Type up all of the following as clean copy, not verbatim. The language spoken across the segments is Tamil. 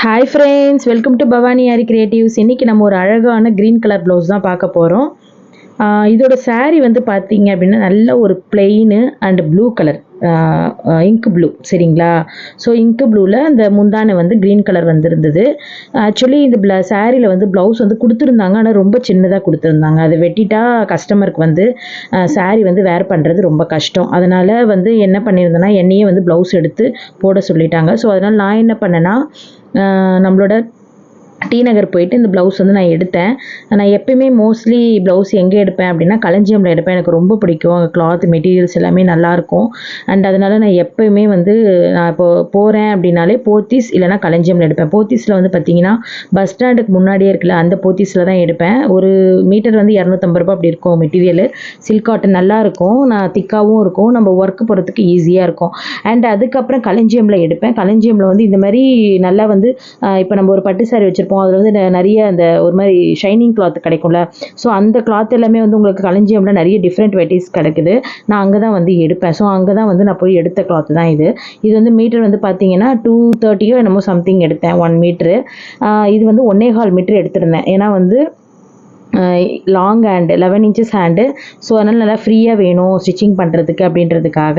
Hi friends, welcome to Bhavani aari creatives. இன்றைக்கி நம்ம ஒரு அழகான க்ரீன் கலர் ப்ளவுஸ் தான் பார்க்க போகிறோம். இதோட saree வந்து பார்த்தீங்க அப்படின்னா நல்ல ஒரு plain and blue colour, ink blue. சரிங்களா? ஸோ இங்க் ப்ளூவில் அந்த முந்தானை வந்து க்ரீன் கலர் வந்துருந்தது. ஆக்சுவலி இந்த சாரியில் வந்து ப்ளவுஸ் வந்து கொடுத்துருந்தாங்க, ஆனால் ரொம்ப சின்னதாக கொடுத்துருந்தாங்க. அதை வெட்டிட்டா கஸ்டமருக்கு வந்து saree வந்து வேர் பண்ணுறது ரொம்ப கஷ்டம். அதனால் வந்து என்ன பண்ணியிருந்தேன்னா, என்னையே வந்து ப்ளவுஸ் எடுத்து போட சொல்லிட்டாங்க. ஸோ அதனால் நான் என்ன பண்ணேன்னா, நம்மளோட டி நகர் போயிட்டு இந்த ப்ளவுஸ் வந்து நான் எடுத்தேன். நான் எப்பயுமே மோஸ்ட்லி ப்ளவுஸ் எங்கே எடுப்பேன் அப்படின்னா கலஞ்சியமில் எடுப்பேன். எனக்கு ரொம்ப பிடிக்கும். கிளாத் மெட்டீரியல்ஸ் எல்லாமே நல்லாயிருக்கும். அண்ட் அதனால் நான் எப்பயுமே வந்து நான் இப்போ போகிறேன் அப்படின்னாலே போத்தீஸ் இல்லைனா கலஞ்சியமில் எடுப்பேன். போத்தீஸில் வந்து பார்த்திங்கன்னா பஸ் ஸ்டாண்டுக்கு முன்னாடியே இருக்குல்ல, அந்த போத்தீஸில் தான் எடுப்பேன். ஒரு மீட்டர் வந்து 250 ரூபா அப்படி இருக்கும் மெட்டீரியல். சில்க் காட்டன் நல்லாயிருக்கும், நான் திக்காகவும் இருக்கும், நம்ம ஒர்க்கு போகிறதுக்கு ஈஸியாக இருக்கும். அண்ட் அதுக்கப்புறம் கலஞ்சியமில் எடுப்பேன். கலஞ்சியமில் வந்து இந்த மாதிரி நல்லா வந்து இப்போ நம்ம ஒரு பட்டு சாரி வச்சுருப்போம், அதில் வந்து நிறைய அந்த ஒரு மாதிரி ஷைனிங் கிளாத் கிடைக்கும்ல. ஸோ அந்த கிளாத் எல்லாமே வந்து உங்களுக்கு கலஞ்சியமில் நிறைய டிஃப்ரெண்ட் வெரைட்டிஸ் கிடைக்குது. நான் அங்கே தான் வந்து எடுப்பேன். ஸோ அங்கே தான் வந்து நான் போய் எடுத்த கிளாத் தான் இது. இது வந்து மீட்டர் வந்து பார்த்தீங்கன்னா 230 என்னமோ சம்திங் எடுத்தேன் 1 மீட்ரு. இது வந்து 1.25 மீட்டர் எடுத்திருந்தேன். ஏன்னா வந்து long hand 11 inches hand. So அதனால் நல்லா ஃப்ரீயாக வேணும் ஸ்டிச்சிங் பண்ணுறதுக்கு அப்படின்றதுக்காக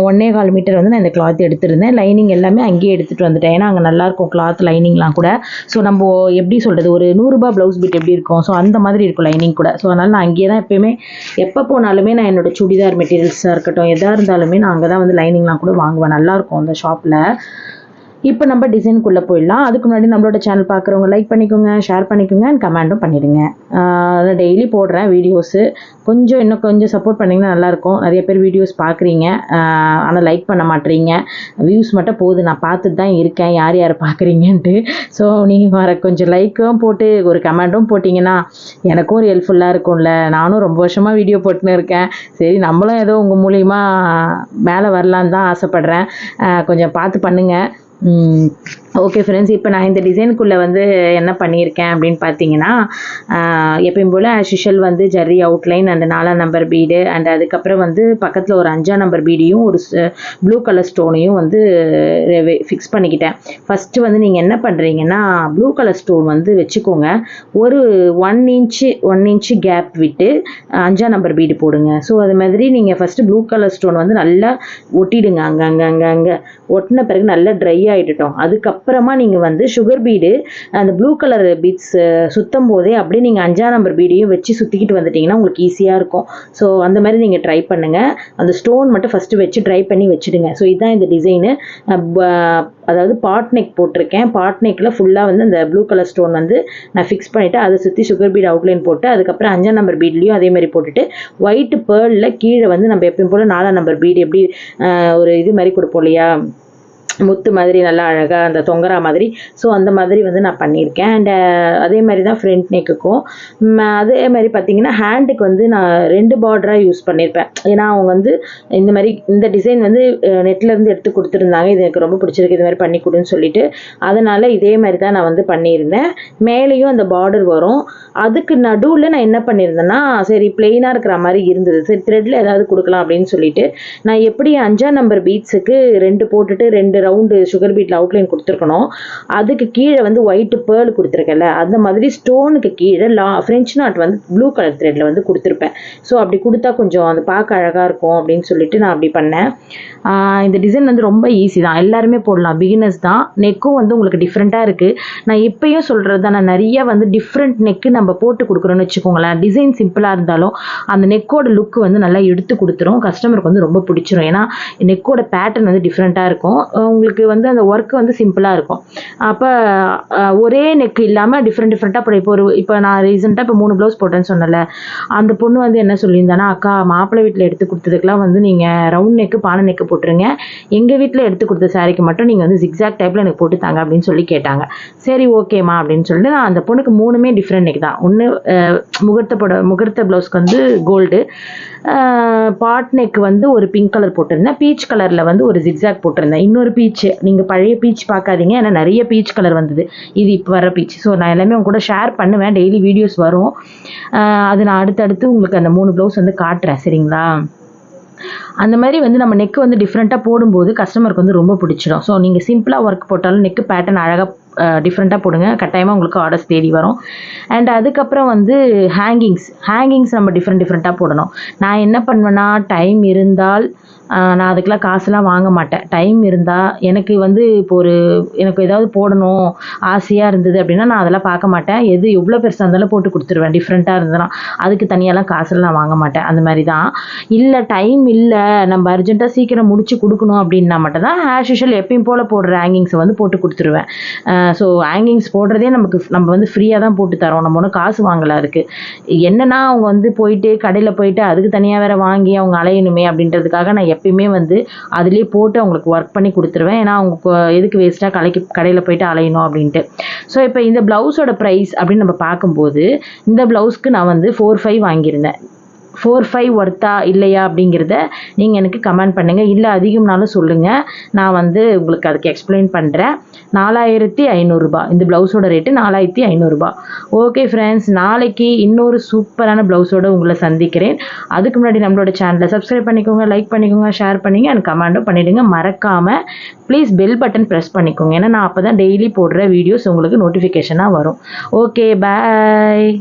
1.25 மீட்டர் வந்து நான் இந்த கிளாத் எடுத்திருந்தேன். லைனிங் எல்லாமே அங்கேயே எடுத்துகிட்டு வந்துட்டேன். ஏன்னா அங்கே நல்லாயிருக்கும் கிளாத் லைனிங்லாம் கூட. ஸோ நம்ம எப்படி சொல்கிறது, ஒரு 100 ரூபா ப்ளவுஸ் பிட் எப்படி இருக்கும், ஸோ அந்த மாதிரி இருக்கும் லைனிங் கூட. ஸோ அதனால் நான் அங்கேயே தான் எப்போயுமே, எப்போ போனாலுமே நான் என்னோடய சுடிதார் மெட்டீரியல்ஸாக இருக்கட்டும் எதாக இருந்தாலுமே நான் அங்கே தான் வந்து லைனிங்லாம் கூட வாங்குவேன். நல்லாயிருக்கும் அந்த ஷாப்பில். இப்போ நம்ம டிசைனுக்குள்ளே போயிடலாம். அதுக்கு முன்னாடி நம்மளோட சேனல் பார்க்குறவங்க லைக் பண்ணிக்கோங்க, ஷேர் பண்ணிக்கோங்க அண்ட் கமெண்ட்டும் பண்ணிடுங்க. அதை டெய்லி போடுறேன் வீடியோஸு. இன்னும் கொஞ்சம் சப்போர்ட் பண்ணிங்கன்னா நல்லாயிருக்கும். நிறைய பேர் வீடியோஸ் பார்க்குறீங்க, ஆனால் லைக் பண்ண மாட்டேறீங்க. வியூஸ் மட்டும் போகுது, நான் பார்த்துட்டு தான் இருக்கேன் யார் யார் பார்க்குறீங்கன்ட்டு. ஸோ நீங்கள் கொஞ்சம் லைக்கும் போட்டு ஒரு கமெண்ட்டும் போட்டிங்கன்னா எனக்கும் ஒரு ஹெல்ப்ஃபுல்லாக இருக்கும்ல. நானும் ரொம்ப வருஷமாக வீடியோ போட்டுன்னு இருக்கேன். சரி, நம்மளும் ஏதோ உங்கள் மூலிமா மேலே வரலான்னு தான் ஆசைப்பட்றேன். கொஞ்சம் பார்த்து பண்ணுங்கள். ஓகே ஃப்ரெண்ட்ஸ், இப்போ நான் இந்த டிசைனுக்குள்ளே வந்து என்ன பண்ணியிருக்கேன் அப்படின்னு பார்த்தீங்கன்னா, எப்பயும் போல் ஆஸ் யூஷுவல் வந்து ஜர்ரி அவுட்லைன் அண்ட் 4 நம்பர் பீடு அண்ட் அதுக்கப்புறம் வந்து பக்கத்தில் ஒரு 5 நம்பர் பீடையும் ஒரு ப்ளூ கலர் ஸ்டோனையும் வந்து ஃபிக்ஸ் பண்ணிக்கிட்டேன். ஃபஸ்ட்டு வந்து நீங்கள் என்ன பண்ணுறீங்கன்னா, ப்ளூ கலர் ஸ்டோன் வந்து வச்சுக்கோங்க. ஒரு 1 இன்ச்சு கேப் விட்டு 5 நம்பர் பீடு போடுங்க. ஸோ அது மாதிரி நீங்கள் ஃபஸ்ட்டு ப்ளூ கலர் ஸ்டோன் வந்து நல்லா ஒட்டிடுங்க. அங்கே ஒட்டின பிறகு நல்லா ட்ரை ஆகிட்டுட்டோம். அதுக்கப்புறமா நீங்கள் வந்து சுகர் பீடு அந்த ப்ளூ கலர் பீட்ஸ் சுற்றும் போதே அப்படியே நீங்கள் 5 நம்பர் பீடையும் வச்சு சுற்றிக்கிட்டு வந்துட்டிங்கன்னா உங்களுக்கு ஈஸியாக இருக்கும். ஸோ அந்த மாதிரி நீங்கள் ட்ரை பண்ணுங்கள். அந்த ஸ்டோன் மட்டும் ஃபஸ்ட்டு வச்சு ட்ரை பண்ணி வச்சுடுங்க. ஸோ இதுதான் இந்த டிசைனு. அதாவது பாட் நெக் போட்டிருக்கேன். பாட் நெக்கில் ஃபுல்லாக வந்து அந்த ப்ளூ கலர் ஸ்டோன் வந்து நான் ஃபிக்ஸ் பண்ணிவிட்டு அதை சுற்றி சுகர் பீட் அவுட்லைன் போட்டு அதுக்கப்புறம் 5 நம்பர் பீட்லேயும் அதே மாதிரி போட்டுட்டு ஒயிட் பேர்லில் கீழே வந்து நம்ம எப்பயும் போல் 4 நம்பர் பீடு எப்படி ஒரு இது மாதிரி கொடுப்போம் இல்லையா, முத்து மாதிரி நல்லா அழகாக அந்த தொங்கரா மாதிரி. ஸோ அந்த மாதிரி வந்து நான் பண்ணியிருக்கேன். அண்ட் அதே மாதிரி தான் ஃப்ரண்ட் நெக்குக்கும் அதே மாதிரி பார்த்தீங்கன்னா ஹேண்டுக்கு வந்து நான் 2 பார்டராக யூஸ் பண்ணியிருப்பேன். ஏன்னா அவங்க வந்து இந்த மாதிரி இந்த டிசைன் வந்து நெட்லேருந்து எடுத்து கொடுத்துருந்தாங்க. இது எனக்கு ரொம்ப பிடிச்சிருக்கு, இது மாதிரி பண்ணி கொடுன்னு சொல்லிட்டு. அதனால் இதே மாதிரி தான் நான் வந்து பண்ணியிருந்தேன். மேலேயும் அந்த பார்டர் வரும். அதுக்கு நடுவில் நான் என்ன பண்ணியிருந்தேன்னா, சரி பிளெயினாக இருக்கிற மாதிரி இருந்தது, சரி த்ரெட்டில் ஏதாவது கொடுக்கலாம் அப்படின்னு சொல்லிட்டு நான் எப்படி 5 நம்பர் பீட்ஸுக்கு 2 போட்டுட்டு 2 ரவுண்டு சுகர் பீட்டில் அவுட்லைன் கொடுத்துருக்கணும். அதுக்கு கீழே வந்து ஒயிட் பேர்ல் கொடுத்துருக்கல, அந்த மாதிரி ஸ்டோனுக்கு கீழே ஃப்ரெஞ்ச் நாட் வந்து ப்ளூ கலர் த்ரெட்டில் வந்து கொடுத்துருப்பேன். ஸோ அப்படி கொடுத்தா கொஞ்சம் அந்த பார்க்க அழகாக இருக்கும் அப்படின்னு சொல்லிட்டு நான் அப்படி பண்ணேன். இந்த டிசைன் வந்து ரொம்ப ஈஸி தான், எல்லாருமே போடலாம், பிகினர்ஸ் தான். நெக்கும் வந்து உங்களுக்கு டிஃப்ரெண்ட்டாக இருக்குது. நான் இப்பயும் சொல்கிறது தான், நான் நிறைய வந்து டிஃப்ரெண்ட் நெக்கு நம்ம போட்டு கொடுக்குறோன்னு வச்சுக்கோங்களேன். டிசைன் சிம்பிளாக இருந்தாலும் அந்த நெக்கோட லுக்கு வந்து நல்லா எடுத்து கொடுத்துரும், கஸ்டமருக்கு வந்து ரொம்ப பிடிச்சிரும். ஏன்னா நெக்கோட பேட்டர்ன் வந்து டிஃப்ரெண்ட்டாக இருக்கும், உங்களுக்கு வந்து அந்த ஒர்க் வந்து சிம்பிளாக இருக்கும். அப்போ ஒரே நெக் இல்லாமல் டிஃப்ரெண்ட்டாக போட இப்போ நான் ரீசெண்டாக இப்போ 3 ப்ளவுஸ் போட்டேன்னு சொன்னல, அந்த பொண்ணு வந்து என்ன சொல்லியிருந்தானா, அக்கா மாப்பிள்ளை வீட்டில் எடுத்து கொடுத்ததுக்கெலாம் வந்து நீங்கள் ரவுண்ட் நெக்கு பானை நெக்கு போட்டுருங்க, எங்கள் வீட்டில் எடுத்து கொடுத்த சாரிக்கு மட்டும் நீங்கள் வந்து ஜிக்ஸாக் டைப்பில் எனக்கு போட்டு தாங்க அப்படின்னு சொல்லி கேட்டாங்க. சரி ஓகேம்மா அப்படின்னு சொல்லிட்டு நான் அந்த பொண்ணுக்கு 3மே டிஃப்ரெண்ட் நெக் தான். ஒன்று முகூர்த்த ப்ளவுஸ்க்கு வந்து கோல்டு, பாட் நெக் வந்து ஒரு பிங்க் கலர் போட்டிருந்தேன், பீச் கலரில் வந்து ஒரு ஜிக்ஸாக் போட்டிருந்தேன். இன்னொரு பீச், நீங்கள் பழைய பீச் பார்க்காதீங்க, ஏன்னா நிறைய பீச் கலர் வந்தது, இது இப்போ வர பீச். ஸோ நான் எல்லாமே உங்க கூட ஷேர் பண்ணுவேன், டெய்லி வீடியோஸ் வரும். அது நான் அடுத்தடுத்து உங்களுக்கு அந்த 3 ப்ளவுஸ் வந்து காட்டுறேன். சரிங்களா? அந்த மாதிரி வந்து நம்ம நெக் வந்து டிஃப்ரெண்ட்டாக போடும்போது கஸ்டமருக்கு வந்து ரொம்ப பிடிச்சிடும். ஸோ நீங்கள் சிம்பிளாக ஒர்க் போட்டாலும் நெக்கு பேட்டர்ன் அழகாக டிஃப்ரெண்ட்டாக போடுங்க, கட்டாயமாக உங்களுக்கு ஆர்டர்ஸ் தேடி வரும். அண்ட் அதுக்கப்புறம் வந்து ஹேங்கிங்ஸ் நம்ம டிஃப்ரெண்ட்டாக போடணும். நான் என்ன பண்ணுவேன்னா, டைம் இருந்தால் நான் அதுக்கெலாம் காசுலாம் வாங்க மாட்டேன். டைம் இருந்தால் எனக்கு வந்து இப்போ எனக்கு ஏதாவது போடணும் ஆசையாக இருந்தது அப்படின்னா நான் அதெல்லாம் பார்க்க மாட்டேன். எது எவ்வளோ பெருசாக இருந்தாலும் போட்டு கொடுத்துருவேன். டிஃப்ரெண்ட்டாக இருந்ததுன்னா அதுக்கு தனியாலாம் காசுலாம் நான் வாங்க மாட்டேன். அந்த மாதிரி தான். இல்லை டைம் இல்லை, நம்ம அர்ஜென்ட்டாக சீக்கிரம் முடிச்சு கொடுக்கணும் அப்படின்னா மட்டும் தான் ஆஸ் யூஷுவல் எப்பயும் போல் போடுற ஹேங்கிங்ஸை வந்து போட்டு கொடுத்துருவேன். ஸோ ஹேங்கிங்ஸ் போடுறதே நம்ம வந்து ஃப்ரீயாக தான் போட்டு தரோம். நம்ம ஒன்றும் காசு வாங்கலை அதுக்கு. என்னன்னா அவங்க வந்து போயிட்டு கடையில் போயிட்டு அதுக்கு தனியாக வேறு வாங்கி அவங்க அலையணுமே அப்படின்றதுக்காக நான் எப்பயுமே வந்து அதுலேயே போட்டு அவங்களுக்கு ஒர்க் பண்ணி கொடுத்துருவேன். ஏன்னா அவங்க எதுக்கு வேஸ்ட்டாக கடையில் போயிட்டு அலையணும் அப்படின்ட்டு. ஸோ இப்போ இந்த ப்ளவுஸோட ப்ரைஸ் அப்படின்னு நம்ம பார்க்கும்போது இந்த ப்ளவுஸ்க்கு நான் வந்து 4,500 வாங்கியிருந்தேன். 4,500 ஒர்த்தா இல்லையா அப்படிங்கிறத நீங்கள் எனக்கு கமெண்ட் பண்ணுங்கள். இல்லை அதிகம்னாலும் சொல்லுங்கள், நான் வந்து உங்களுக்கு அதுக்கு எக்ஸ்பிளைன் பண்ணுறேன். 4,500 ரூபாய் இந்த ப்ளவுஸோட ரேட்டு. 4,500 ரூபாய். ஓகே ஃப்ரெண்ட்ஸ், நாளைக்கு இன்னொரு சூப்பரான ப்ளவுஸோடு உங்களை சந்திக்கிறேன். அதுக்கு முன்னாடி நம்மளோட சேனலை சப்ஸ்கிரைப் பண்ணிக்கோங்க, லைக் பண்ணிக்கோங்க, ஷேர் பண்ணிங்க, எனக்கு கமெண்ட்டும் பண்ணிவிடுங்க. மறக்காமல் ப்ளீஸ் பெல் பட்டன் ப்ரெஸ் பண்ணிக்கோங்க. ஏன்னா நான் அப்போ தான் டெய்லி போடுற வீடியோஸ் உங்களுக்கு நோட்டிஃபிகேஷனாக வரும். ஓகே, பாய்.